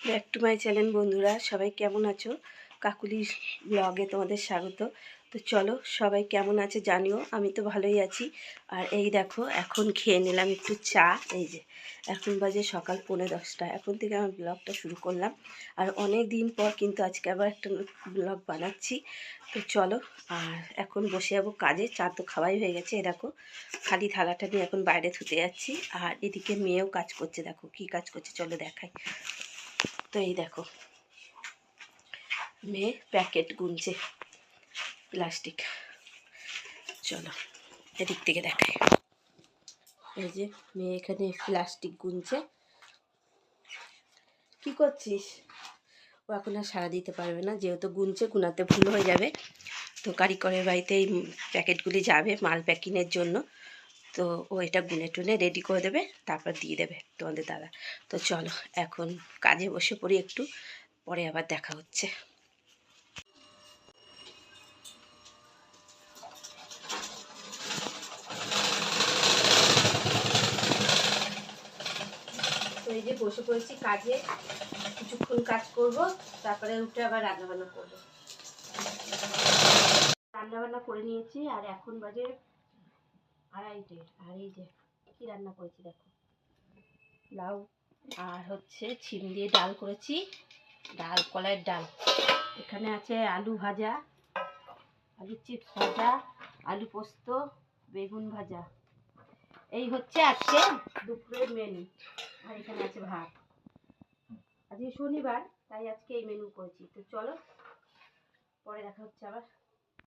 Back to my channel. বন্ধুরা সবাই কেমন আছো? কাকুলির ব্লগে তোমাদের স্বাগত। তো চলো সবাই কেমন আছে জানিও। আমি তো ভালোই আছি। আর এই দেখো এখন খেয়ে নিলাম একটু চা। এই যে এখন বাজে সকাল 9:30। এখন থেকে আমার ব্লগটা শুরু করলাম। আর অনেক দিন পর কিন্তু আজকে আবার একটা ব্লগ বানাচ্ছি। তো চলো, আর এখন বসে যাবো কাজে। চা তো খাওয়াই হয়ে গেছে। এ দেখো খালি থালাটা নিয়ে এখন বাইরে ধুতে যাচ্ছি। আর এদিকে মেয়েও কাজ করছে, দেখো কি কাজ করছে চলো দেখাই। তো এই দেখো মেয়ে প্যাকেট গুনছে প্লাস্টিক। চলো এদিক থেকে দেখাই। এই যে মেয়ে এখানে প্লাস্টিক গুনছে। কি করছিস? ও এখন আর সাড়া দিতে পারবে না, যেহেতু গুনছে, গুনাতে ভুল হয়ে যাবে। তো কারিগরের বাড়িতে এই প্যাকেটগুলি যাবে মাল প্যাকিংয়ের জন্য। তো ও এটা গুনে টুনে রেডি করে দেবে, তারপর দিয়ে দেবে তোমাদের দাদা। তো চলো এখন কাজে বসে পড়ি, একটু পরে আবার দেখা হচ্ছে। তো এই যে বসে পড়েছি কাজে, কিছুক্ষণ কাজ করব, তারপরে উঠে আবার রান্নাবান্না করব। রান্নাবান্না করে নিয়েছি আর এখন বাজে 2:30। আর এই যে কি রান্না করেছি দেখো, লাউ আর হচ্ছে ছিম দিয়ে ডাল করেছি, ডাল কলাইয়ের ডাল। এখানে আছে আলু ভাজা, আলু চিপস ভাজা, আলু পোস্ত, বেগুন ভাজা। এই হচ্ছে আজকে দুপুরের মেনু। আর এখানে আছে ভাত। আজকে শনিবার, তাই আজকে এই মেনু করেছি। তো চলো পরে দেখা হচ্ছে আবার।